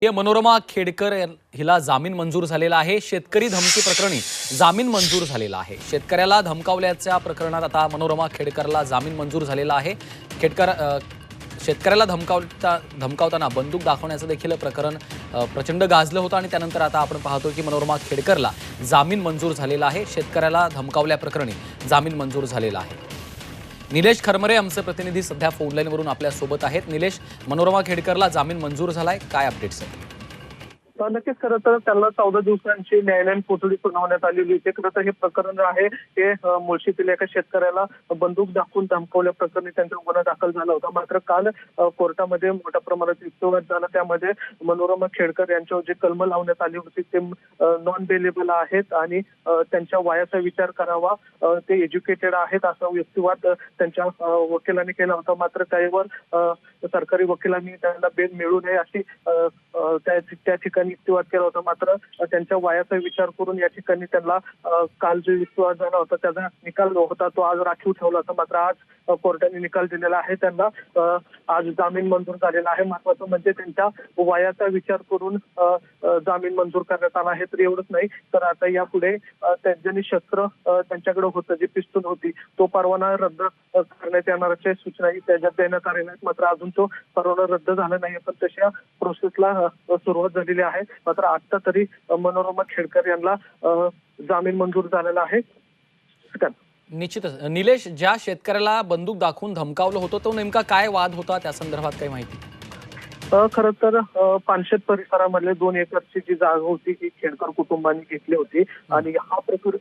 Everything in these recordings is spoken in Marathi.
मनोरमा खेडकर हिला जामीन मंजूर झालेला आहे। शेतकरी धमकी प्रकरणी जामीन मंजूर झालेला आहे। शेतकऱ्याला धमकावल्याच्या प्रकरणात आता मनोरमा खेडकरला जामीन मंजूर झालेला आहे। शेतकऱ्याला धमकावताना बंदूक दाखवण्याचं देखील प्रकरण प्रचंड गाजलं होतं आणि त्यानंतर आता आपण पाहतो की मनोरमा खेडकरला जामीन मंजूर झालेला आहे। शेतकऱ्याला धमकावल्या प्रकरणी जामीन मंजूर झालेला आहे। निलेश खरमरे आमचे प्रतिनिधी सध्या फोन लाईनवरून आपल्या सोबत आहेत। निलेश, मनोरमा खेडकरला जामीन मंजूर झालाय, काय अपडेट्स आहेत? नक्कीच खरं तर त्यांना 14 दिवसांची न्यायालयीन कोठडी सुनावण्यात आलेली होती। खरं तर हे प्रकरण आहे ते मुळशीतील एका शेतकऱ्याला बंदूक दाखवून धमकावल्या प्रकरणी त्यांचा गुन्हा दाखल झाला होता। मात्र काल कोर्टामध्ये मोठ्या प्रमाणात युक्तिवाद झाला। त्यामध्ये मनोरमा खेडकर यांच्यावर जे कलम लावण्यात आली होती ते नॉन बेलेबल आहेत आणि त्यांच्या वयाचा विचार करावा, ते एज्युकेटेड आहेत असा युक्तिवाद त्यांच्या वकिलांनी केला होता। मात्र त्यावर सरकारी वकिलांनी त्यांना बेल मिळू नये अशी त्या ठिकाणी युक्तिवाद केला होता। मात्र त्यांच्या वयाचा विचार करून या ठिकाणी त्यांना काल जो युक्तिवाद झाला होता त्याचा निकाल होता तो आज राखीव ठेवला होता। मात्र आज कोर्टाने निकाल दिलेला आहे, त्यांना आज जामीन मंजूर झालेला आहे। महत्वाचं म्हणजे त्यांच्या वयाचा विचार करून जामीन मंजूर करण्यात आला आहे। तर एवढंच नाही तर आता यापुढे त्यांनी शस्त्र त्यांच्याकडे होतं, जी पिस्तूल होती, तो परवाना रद्द करण्यात येणाऱ्याच्या सूचनाही त्याच्यात देण्यात आलेल्या आहेत। मात्र अजून तो परवाना रद्द झाला नाही, पण तशा प्रोसेसला सुरुवात झालेली आहे। मात्र आता तरी मनोरमा खेडकर यांना जामीन मंजूर झालेला आहे। निश्चितच निलेश, ज्या शेतकऱ्याला बंदूक दाखवून धमकावलं होतं तो नेमका काय वाद होता, त्या संदर्भात काही माहिती? खरं तर पानशेत परिसरामधले 2 एकरची जी जागा होती ही खेडकर कुटुंबांनी घेतली होती आणि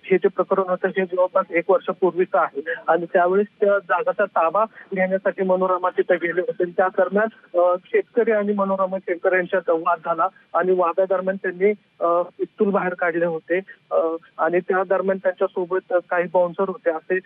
हे जे प्रकरण होतं हे जवळपास 1 वर्षापूर्वीचं आहे आणि त्यावेळेस त्या जागाचा ताबा घेण्यासाठी मनोरमा तिथे गेले होते। त्या दरम्यान शेतकरी आणि मनोरमा खेडकर यांच्यात वाद झाला आणि वादादरम्यान त्यांनी पिस्तूल बाहेर काढले होते आणि त्या दरम्यान त्यांच्यासोबत काही बाउन्सर होते। असे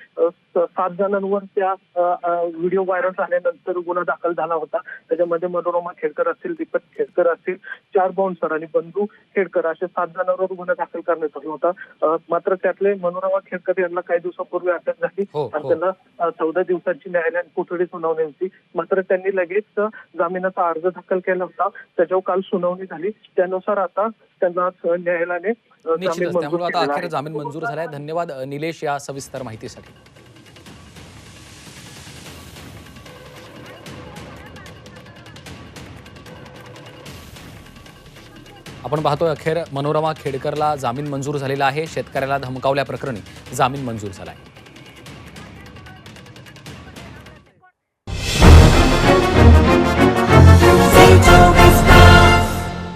7 जणांवर त्या व्हिडिओ व्हायरल झाल्यानंतर गुन्हा दाखल झाला होता। त्याच्यामध्ये मनोरमा खेडकर असतील, दीपक खेडकर असतील, 4 बाउन्सर आणि बंधू खेडकर असे 7 जणांवर गुन्हा दाखल करण्यात आला होता। मात्र त्यातले मनोरमा खेडकर यांना काही दिवसापूर्वी अटक झाली आणि त्यांना 14 दिवसांची न्यायालयीन कोठडी सुनावणी होती। मात्र त्यांनी लगेच जामिनाचा अर्ज दाखल केला होता, त्याच्यावर काल सुनावणी झाली। त्यानुसार आता त्यांना न्यायालयाने त्यामुळे आता अखेर जामीन मंजूर झालाय। धन्यवाद निलेश या सविस्तर माहितीसाठी। आपण पाहतोय अखेर मनोरमा खेडकरला जामीन मंजूर झालेला आहे। शेतकऱ्याला धमकावल्या प्रकरणी जामीन मंजूर झालाय।